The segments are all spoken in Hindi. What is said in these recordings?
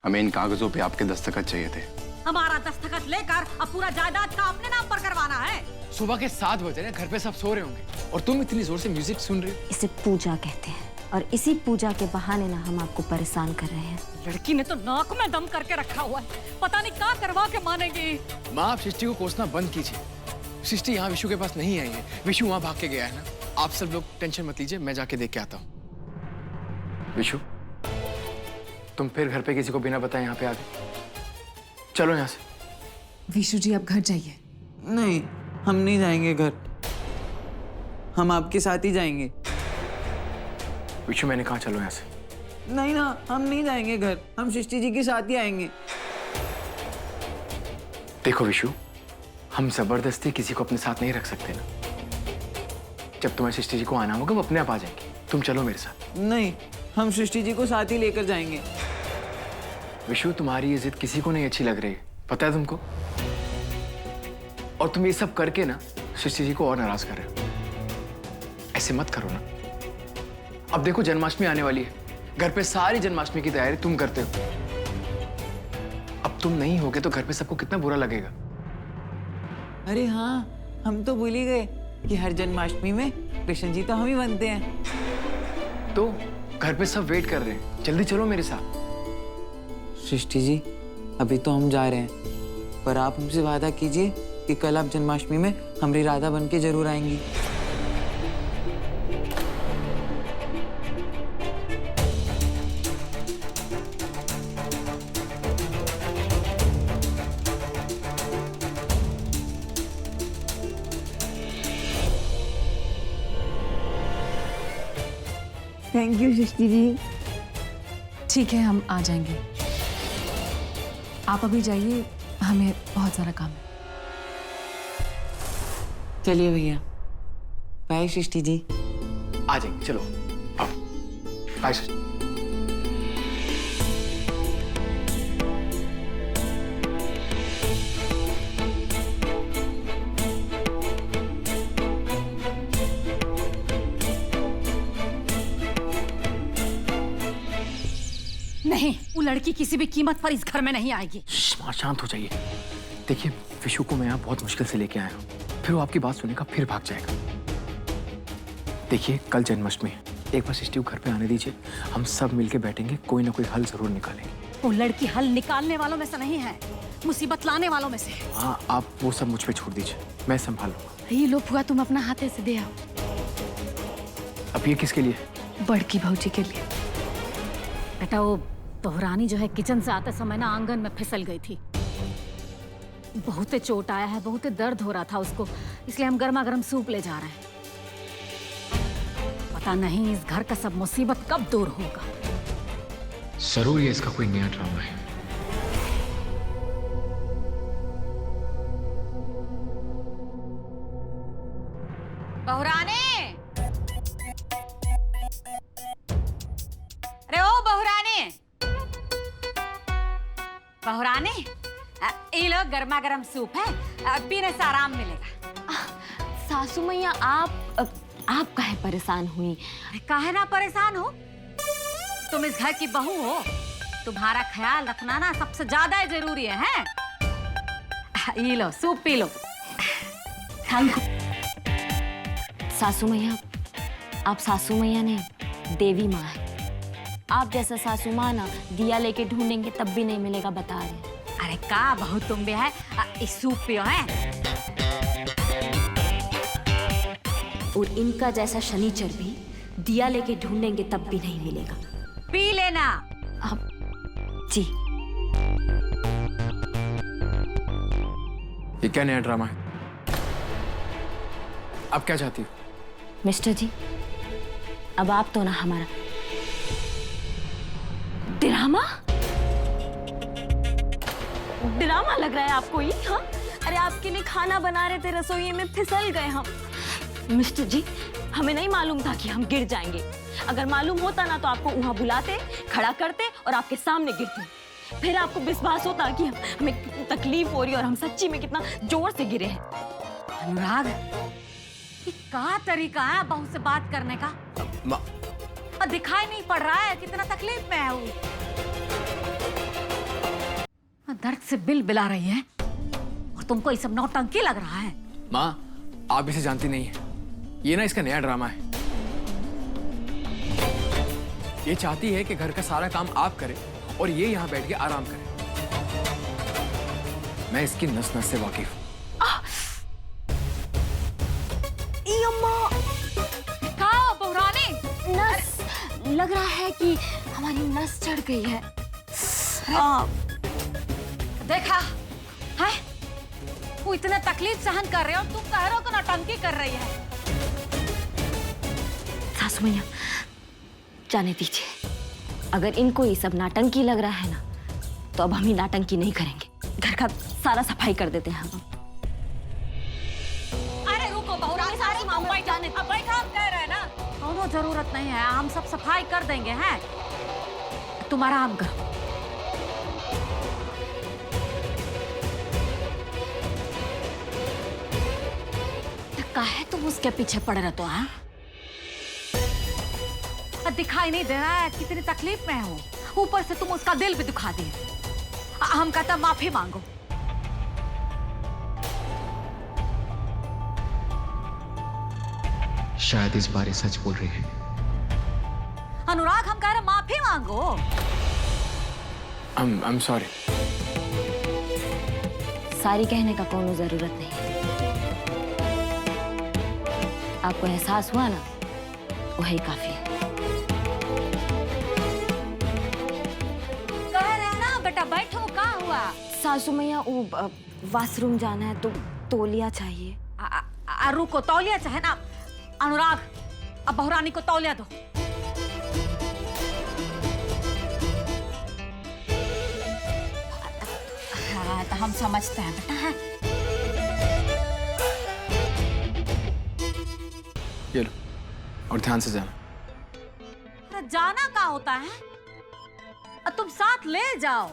हमें इन कागजों पे आपके दस्तखत चाहिए थे। हमारा दस्तखत लेकर अब पूरा जायदाद का अपने नाम पर करवाना है। सुबह के 7 बजे ना, घर पे सब सो रहे होंगे और तुम इतनी जोर से म्यूजिक सुन रही हो। इसे पूजा कहते हैं और इसी पूजा के बहाने ना हम आपको परेशान कर रहे हैं। लड़की ने तो नाक में दम करके रखा हुआ है, पता नहीं क्या करवा के मानेगी। माँ, आप सृष्टि को कोसना बंद कीजिए। सृष्टि यहाँ विशु के पास नहीं आई है, विशु वहाँ भाग के गया है ना। आप सब लोग टेंशन मत लीजिए, मैं जाके देख के आता हूँ। विशु, तुम फिर घर पे किसी को बिना बताए यहाँ पे आ गए। चलो यहाँ से। विशु जी, आप घर जाइए। नहीं, हम नहीं जाएंगे घर, हम आपके साथ ही जाएंगे। विशु, मैंने कहा चलो यहाँ से। नहीं ना, हम नहीं जाएंगे घर, हम सृष्टि जी के साथ ही आएंगे। देखो विशु, हम जबरदस्ती किसी को अपने साथ नहीं रख सकते ना। जब तुम्हें सृष्टि जी को आना होगा वो अपने आप आ जाएंगे। तुम चलो मेरे साथ। नहीं, हम सृष्टि जी को साथ ही लेकर जाएंगे। विशु, तुम्हारी ये जिद किसी को नहीं अच्छी लग रही है, पता है तुमको। और तुम ये सब करके ना सृष्टि जी को और नाराज कर रहे हो। ऐसे मत करो ना। अब देखो, जन्माष्टमी आने वाली है, घर पे सारी जन्माष्टमी की तैयारी तुम करते हो। अब तुम नहीं होगे तो घर पे सबको कितना बुरा लगेगा। अरे हाँ, हम तो भूल ही गए कि हर जन्माष्टमी में कृष्ण जी तो हम ही बनते हैं। तो घर पे सब वेट कर रहे हैं, जल्दी चलो मेरे साथ। सृष्टि जी, अभी तो हम जा रहे हैं, पर आप हमसे वादा कीजिए कि कल आप जन्माष्टमी में हमारी राधा बन के जरूर आएंगी। Thank you Srishti ji. ठीक है, हम आ जाएंगे। आप अभी जाइए, हमें बहुत सारा काम है। चलिए भैया, बाय सृष्टि जी। आ जाएंगे, चलो आओ। बाय सृष्टि। नहीं, वो लड़की किसी भी कीमत पर इस घर में नहीं आएगी। माँ, शांत हो जाइए। देखिए, विशु को मैं यहाँ बहुत मुश्किल से लेके आया हूँ, फिर वो आपकी बात सुनेगा फिर भाग जाएगा। देखिए, कल जन्माष्टमी है, एक बार सृष्टि को घर पे आने दीजिए। हम सब मिलके बैठेंगे, कोई ना कोई हल जरूर निकालेंगे। वो लड़की हल निकालने वालों में से नहीं है, मुसीबत लाने वालों में से है। हाँ, आप वो सब मुझ पे छोड़ दीजिए, मैं संभाल लूंगा। ये लो फुआ, तुम अपना हाथे से दे आओ। अब ये किसके लिए? बड़की भौजी के लिए। बेटा, वो बहरानी जो है किचन से आते समय ना आंगन में फिसल गई थी। बहुत चोट आया है, बहुत दर्द हो रहा था उसको, इसलिए हम गर्मा गर्म सूप ले जा रहे हैं। पता नहीं इस घर का सब मुसीबत कब दूर होगा। जरूर ये इसका कोई नया ड्रामा है। बहरानी, अरे ओ बहरानी, बहरानी, ये लो गर्मा गर्म सूप है, पीने से आराम मिलेगा। सासू मैया, आप काहे परेशान हुई? काहे ना परेशान हो, तुम इस घर की बहू हो, तुम्हारा ख्याल रखना ना सबसे ज्यादा जरूरी है। ये लो सूप पी लो। थैंक यू सासू मैया। आप सासू मैया ने देवी माँ है। आप जैसा सासू माँ ना दिया लेके ढूंढेंगे तब भी नहीं मिलेगा, बता रहे। अरे का बहू तुम भी है, इस सूप पियो है। और इनका जैसा शनिचर भी दिया लेके ढूंढेंगे तब भी नहीं मिलेगा। पी लेना। अब जी, ये क्या नया ड्रामा है? अब क्या चाहती हो? मिस्टर जी, अब आप तो ना हमारा ड्रामा लग रहा है आपको ये? हाँ, अरे आपके लिए खाना बना रहे थे, रसोई में फिसल गए हम। मिस्टर जी, हमें नहीं मालूम था कि हम गिर जाएंगे। अगर मालूम होता ना तो आपको वहां बुलाते, खड़ा करते और आपके सामने गिरते, फिर आपको विश्वास होता कि हमें तकलीफ हो रही है और हम सच्ची में कितना जोर से गिरे हैं। अनुराग, ये क्या तरीका है बहू से बात करने का? दिखाई नहीं पड़ रहा है कितना तकलीफ में है वो। दर्द से बिल बिला रही है और तुमको ये सब नौटंकी लग रहा है। माँ, आप इसे जानती नहीं है, ये ना इसका नया ड्रामा है। ये चाहती है कि घर का सारा काम आप करें और ये यहाँ बैठ के आराम करे। मैं इसकी नस नस से वाकिफ हूँ। नस लग रहा है कि हमारी नस चढ़ गई है। देखा है, वो इतना तकलीफ सहन कर रहे हो, तुम कह रहे हो कि नौटंकी कर रही है। सासू मैया, जाने दीजिए। अगर इनको ये सब नाटंकी लग रहा है ना, तो अब हम ही नाटंकी नहीं करेंगे। घर का सारा सफाई कर देते हैं हम। अरे रुको बहुरानी, सारे मामला जाने अब बैठो, आप कह रहे हैं ना। दोनों जरूरत नहीं है, हम सब सफाई कर देंगे। हैं, तुम आराम करो। काहे तुम उसके पीछे पड़े रहते हो? हाँ, दिखाई नहीं दे रहा है कितनी तकलीफ में हो? ऊपर से तुम उसका दिल भी दुखा दिए। हम कहते माफी मांगो। शायद इस बार ये सच बोल रही है। अनुराग, हम कह रहे माफी मांगो। I'm sorry। सारी कहने का कोनो जरूरत नहीं है। आपको एहसास हुआ ना, वही काफी है। कह रहे हैं ना बेटा, बैठो। क्या हुआ? सासू मैया, वो वॉशरूम जाना है तो तौलिया चाहिए। रुको, तौलिया चाहे ना। अनुराग, अब बहुरानी को तौलिया दो। हाँ, तो हम समझते हैं बेटा। है, ये लो, और ध्यान से जाना। अरे जाना क्या होता है? तुम साथ ले जाओ।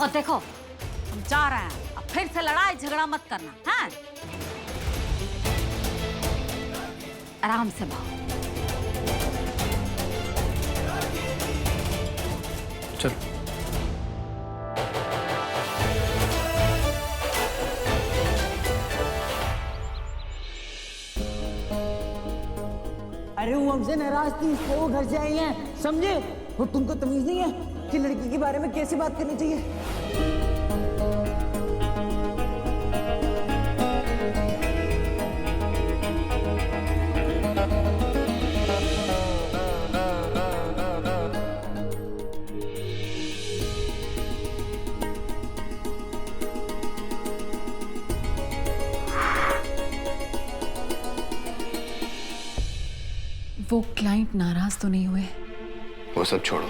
और देखो, हम जा रहे हैं, अब फिर से लड़ाई झगड़ा मत करना। हैं, आराम से भाग। चलो। अरे वो हमसे नाराज थी, इसलिए वो घर से आई हैं, समझे? और तुमको तमीज नहीं है कि लड़की के बारे में कैसे बात करनी चाहिए? वो क्लाइंट नाराज तो नहीं हुए? वो सब छोड़ो,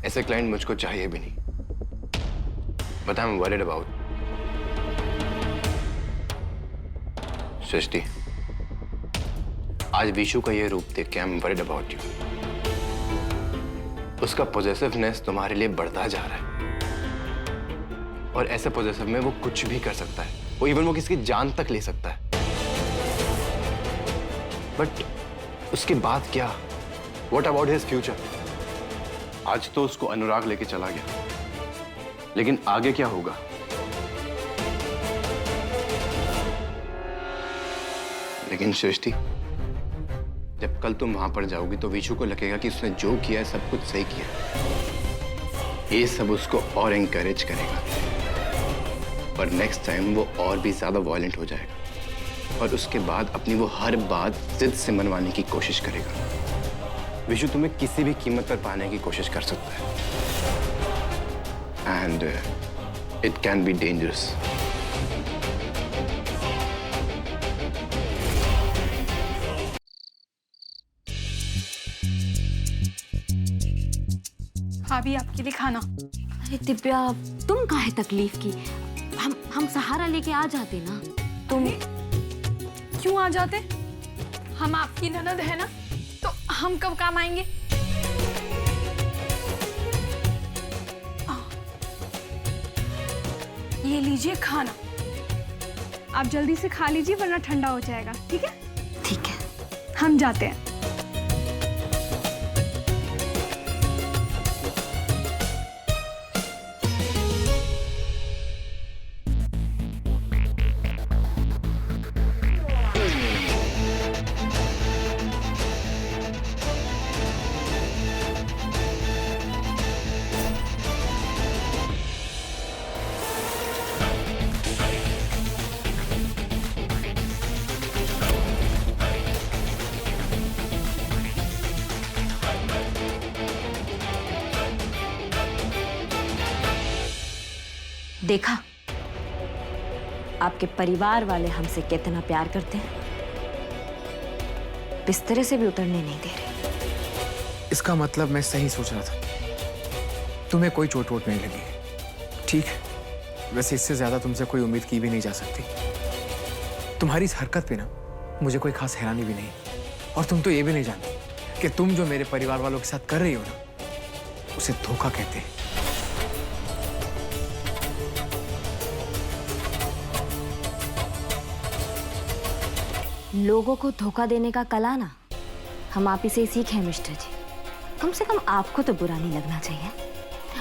ऐसे क्लाइंट मुझको चाहिए भी नहीं। But I am worried about Srishti. आज विशु का ये रूप देख के I am worried about you. उसका पॉजिटिवनेस तुम्हारे लिए बढ़ता जा रहा है, और ऐसे पॉजिटिव में वो कुछ भी कर सकता है। वो किसी की जान तक ले सकता है। बट उसके बाद क्या? What about his future? आज तो उसको अनुराग लेके चला गया, लेकिन आगे क्या होगा? लेकिन सृष्टि, जब कल तुम वहां पर जाओगी तो विशु को लगेगा कि उसने जो किया है सब कुछ सही किया। ये सब उसको और एनकरेज करेगा, और नेक्स्ट टाइम वो और भी ज्यादा वॉयलेंट हो जाएगा, और उसके बाद अपनी वो हर बात जिद से मनवाने की कोशिश करेगा। विशु तुम्हें किसी भी कीमत पर पाने की कोशिश कर सकता है, and it can be dangerous. भाभी, आपके लिए खाना। अरे दिव्या, तुम काहे तकलीफ की? हम सहारा लेके आ जाते ना। तुम क्यों आ जाते? हम आपकी ननद है ना, तो हम कब काम आएंगे? ये लीजिए खाना, आप जल्दी से खा लीजिए वरना ठंडा हो जाएगा। ठीक है? ठीक है, हम जाते हैं। देखा आपके परिवार वाले हमसे कितना प्यार करते हैं, बिस्तरे से भी उतरने नहीं दे रहे। इसका मतलब मैं सही सोच रहा था, तुम्हें कोई चोट वोट नहीं लगी। ठीक है, वैसे इससे ज्यादा तुमसे कोई उम्मीद की भी नहीं जा सकती। तुम्हारी इस हरकत पे ना मुझे कोई खास हैरानी भी नहीं, और तुम तो ये भी नहीं जानती कि तुम जो मेरे परिवार वालों के साथ कर रही हो ना, उसे धोखा कहते हैं। लोगों को धोखा देने का कला ना हम आप ही से ही सीखे हैं मिस्टर जी। कम से कम आपको तो बुरा नहीं लगना चाहिए।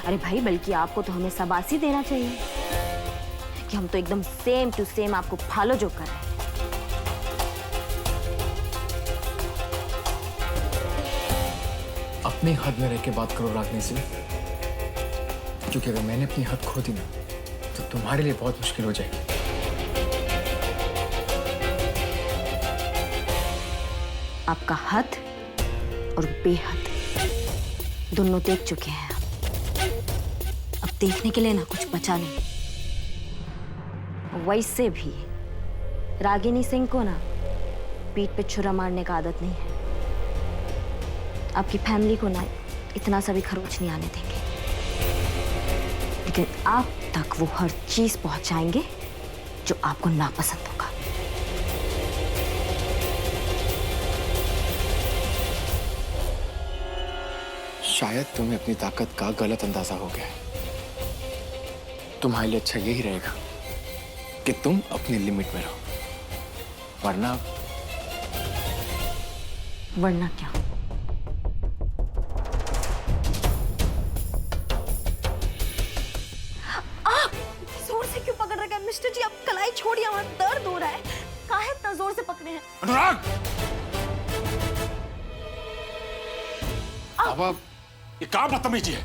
अरे भाई, बल्कि आपको तो हमें शाबाशी देना चाहिए कि हम तो एकदम सेम टू सेम आपको फॉलो जो कर रहे हैं। अपनी हद में रह के बात करो रागनी से, क्योंकि अगर मैंने अपनी हद खो दी ना तो तुम्हारे लिए बहुत मुश्किल हो जाएगी। आपका हद और बेहद दोनों देख चुके हैं हम। अब देखने के लिए ना कुछ बचा नहीं। वैसे भी रागिनी सिंह को ना पीठ पे छुरा मारने का आदत नहीं है। आपकी फैमिली को ना इतना सा भी खरोच नहीं आने देंगे, लेकिन आप तक वो हर चीज पहुंचाएंगे जो आपको नापसंद होगा। शायद तुम्हें अपनी ताकत का गलत अंदाजा हो गया है। तुम्हारे लिए अच्छा यही रहेगा कि तुम अपनी लिमिट में रहो, वरना क्या? आप जोर से क्यों पकड़ रखे हैं मिस्टर जी? आप कलाई छोड़िए, हमारा दर्द हो रहा है। काहे इतना जोर से पकड़े हैं? अनुराग! पापा, ये क्या बदतमीजी है?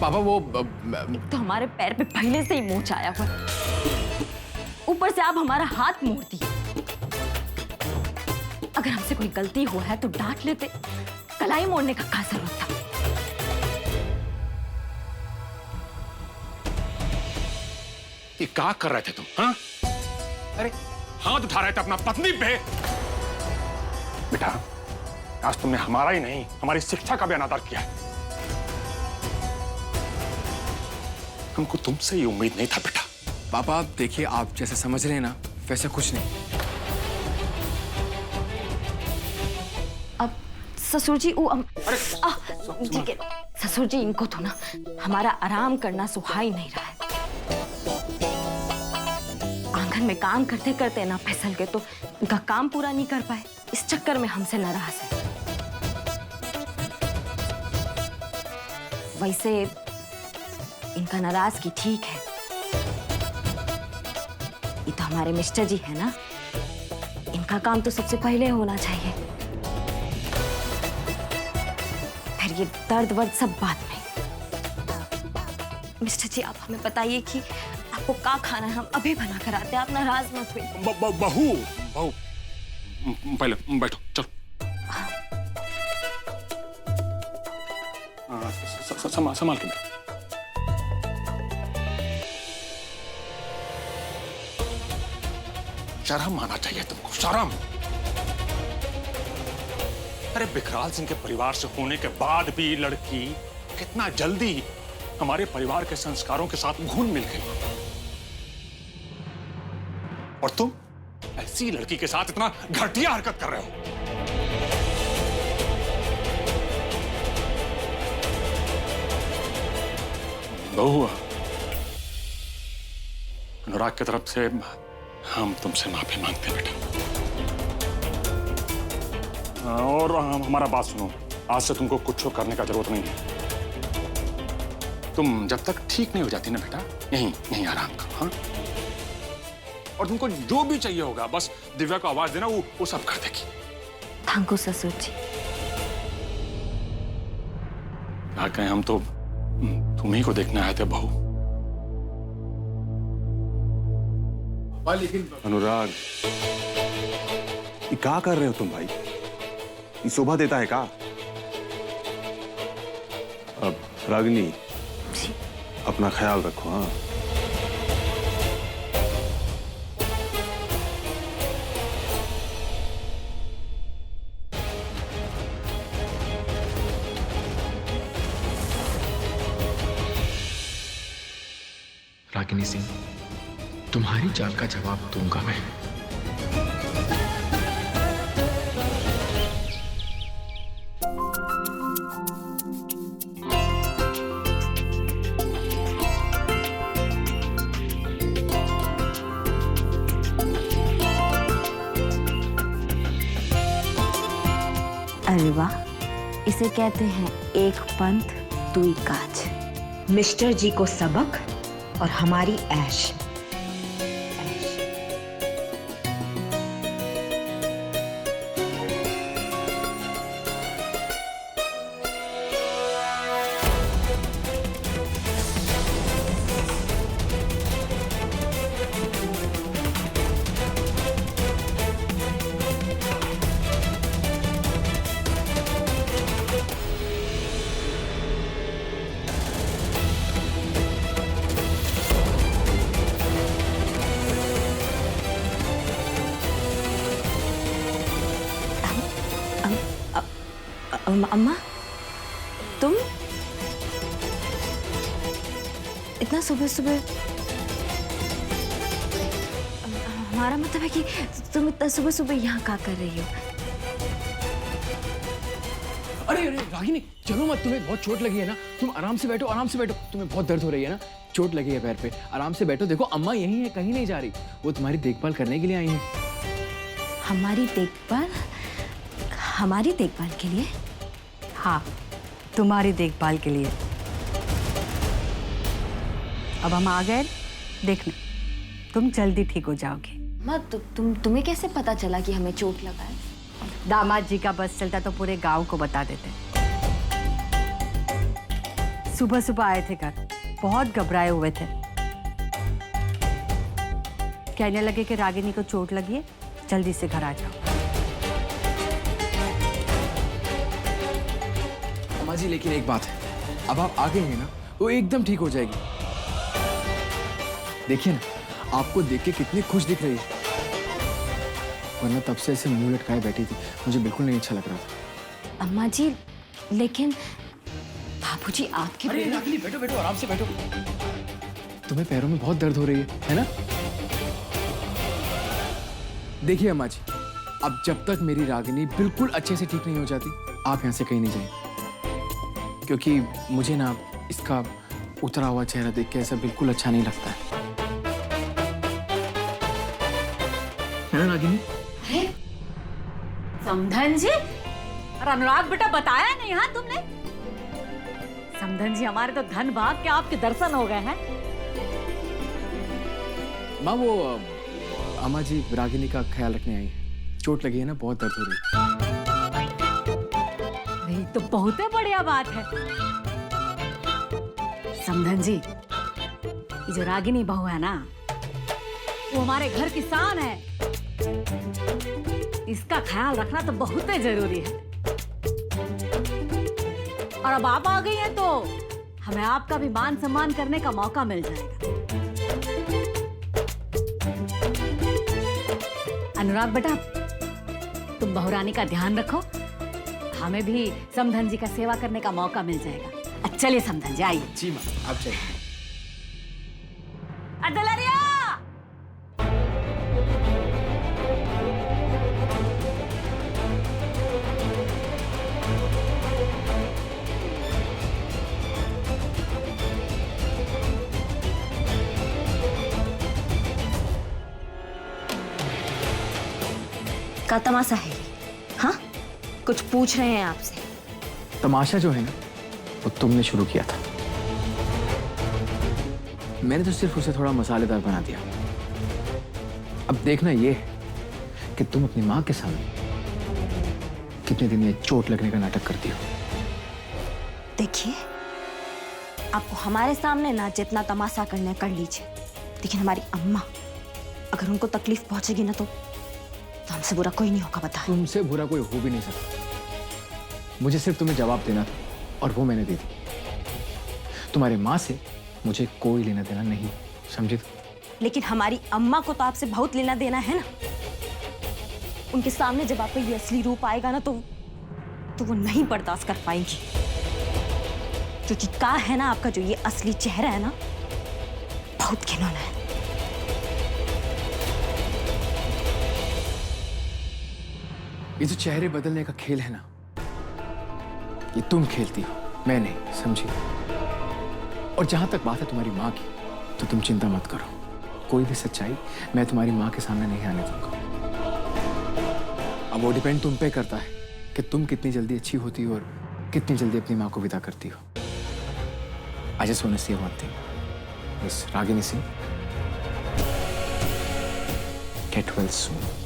पापा वो तो हमारे पैर पे पहले से ही मोच आया हुआ, ऊपर से आप हमारा हाथ मोड़ दिए। अगर हमसे कोई गलती हुआ है तो डांट लेते, कलाई मोड़ने का क्या जरूरत था? ये क्या कर रहे थे तुम? हाँ? अरे हाथ उठा रहे थे अपना पत्नी पे। बेटा, आज तुमने हमारा ही नहीं, हमारी शिक्षा का भी अनादर किया है। हमको तुमसे ये उम्मीद नहीं था बेटा। पापा देखिए, आप जैसे समझ रहे हैं ना वैसे कुछ नहीं। अब ससुर जी वो ठीक है ससुर जी, इनको तो ना हमारा आराम करना सुहाई नहीं रहा है। आंगन में काम करते करते ना फिसल गए तो उनका काम पूरा नहीं कर पाए, इस चक्कर में हमसे नाराज है। वैसे इनका नाराजगी ठीक है, ये तो हमारे मिस्टर जी है ना, इनका काम तो सबसे पहले होना चाहिए, फिर ये दर्द वर्द सब बाद में। मिस्टर जी, आप हमें बताइए कि आपको क्या खाना है, हम अभी बना कर आते हैं। आप नाराज मत हुई। बहू पहले बैठो, चलो। संभाल के। शर्म आना चाहिए तुमको, शर्म। अरे विकराल सिंह के परिवार से होने के बाद भी लड़की कितना जल्दी हमारे परिवार के संस्कारों के साथ घुल मिल गई, और तुम ऐसी लड़की के साथ इतना घटिया हरकत कर रहे हो। बहू, अनुराग की तरफ से हम तुमसे माफी मांगते हैं बेटा। और हमारा बात सुनो, आज से तुमको कुछ करने का जरूरत नहीं है। तुम जब तक ठीक नहीं हो जाती ना बेटा, यहीं आराम करो। हाँ, और तुमको जो भी चाहिए होगा बस दिव्या को आवाज देना, वो सब कर देगी। थैंक यू ससुर जी। क्या कहें, हम तो तुम्ही को देखने आए थे बहू। अनुराग, ये क्या कर रहे हो तुम भाई? ये शोभा देता है क्या? अब रागिनी, अपना ख्याल रखो। हाँ, रागिनी सिंह, तुम्हारी चाल का जवाब दूंगा मैं। अरे वाह, इसे कहते हैं एक पंथ दुई काज। मिस्टर जी को सबक और हमारी ऐश। अम्मा, तुम इतना सुबह सुबह? हमारा मतलब है कि तुम इतना सुबह सुबह यहाँ क्या कर रही हो? अरे अरे रागिनी, चलो मत, तुम्हें बहुत चोट लगी है ना। तुम आराम से बैठो, आराम से बैठो। तुम्हें बहुत दर्द हो रही है ना, चोट लगी है पैर पे। आराम से बैठो। देखो अम्मा यहीं है, कहीं नहीं जा रही। वो तुम्हारी देखभाल करने के लिए आई है। हमारी देखभाल? हमारी देखभाल के लिए? हाँ, तुम्हारी देखभाल के लिए। अब हम आ गए, देखना तुम जल्दी ठीक हो जाओगे। माँ, तुम्हें कैसे पता चला कि हमें चोट लगा है? दामाद जी का बस चलता तो पूरे गांव को बता देते। सुबह सुबह आए थे घर, बहुत घबराए हुए थे। कहने लगे कि रागिनी को चोट लगी है, जल्दी से घर आ जाओ। अम्मा जी, लेकिन एक बात है, अब आप आ गए हैं ना, वो एकदम ठीक हो जाएगी। देखिए ना, आपको देख के कितनी खुश दिख रही है, वरना तब से ऐसे मुंह लटकाए बैठी थी। मुझे बिल्कुल नहीं अच्छा लग रहा था। अम्मा जी, लेकिन बाबूजी आपके अरे रागिनी, बैठो बैठो, आराम से बैठो। तुम्हें पैरों में बहुत दर्द हो रही है ना? देखिए अम्मा जी, अब जब तक मेरी रागिनी बिल्कुल अच्छे से ठीक नहीं हो जाती, आप यहाँ से कहीं नहीं जाएं। क्योंकि मुझे ना इसका उतरा हुआ चेहरा देख के ऐसा बिल्कुल अच्छा नहीं लगता है ना रागिनी? समधन जी और अनुराग बेटा, बताया नहीं हाँ तुमने? समधन जी, हमारे तो धन भाग के आपके दर्शन हो गए हैं। माँ, वो अम्मा जी रागिनी का ख्याल रखने आई है। चोट लगी है ना, बहुत दर्द हो रही है। तो बहुत ही बढ़िया बात है। समधन जी, ये जो रागिनी बहू है ना, वो हमारे घर की शान है। इसका ख्याल रखना तो बहुत ही जरूरी है। और अब आप आ गई हैं तो हमें आपका भी मान सम्मान करने का मौका मिल जाएगा। अनुराग बेटा, तुम बहुरानी का ध्यान रखो, हमें भी समधन जी का सेवा करने का मौका मिल जाएगा। चलिए समधन जी, आइए। जी माँ, आप चलिए। अदलरिया! का तमाशा है? हाँ, कुछ पूछ रहे हैं आपसे। तमाशा जो है ना, वो तुमने शुरू किया था। मैंने तो सिर्फ उसे थोड़ा मसालेदार बना दिया। अब देखना ये है कि तुम अपनी माँ के सामने कितने दिन ये चोट लगने का नाटक करती हो। देखिए, आपको हमारे सामने ना जितना तमाशा करना है कर लीजिए, लेकिन हमारी अम्मा, अगर उनको तकलीफ पहुंचेगी ना तो हमसे बुरा कोई नहीं होगा, बता। तुमसे बुरा कोई हो भी नहीं सकता। मुझे सिर्फ तुम्हें जवाब देना था और वो मैंने दे दी। तुम्हारे माँ से मुझे कोई लेना देना नहीं, समझे? लेकिन हमारी अम्मा को तो आपसे बहुत लेना देना है ना। उनके सामने जब आपका ये असली रूप आएगा ना तो वो नहीं बर्दाश्त कर पाएंगी। क्योंकि क्या है ना, आपका जो ये असली चेहरा है ना, बहुत घिनौना है। ये जो चेहरे बदलने का खेल है ना, ये तुम खेलती हो, मैं नहीं, समझी? और जहां तक बात है तुम्हारी माँ की, तो तुम चिंता मत करो, कोई भी सच्चाई मैं तुम्हारी माँ के सामने नहीं आने दूंगा। अब वो डिपेंड तुम पे करता है कि तुम कितनी जल्दी अच्छी होती हो और कितनी जल्दी अपनी माँ को विदा करती हो। I just want to say one thing. Miss Ragini Singh, get well soon.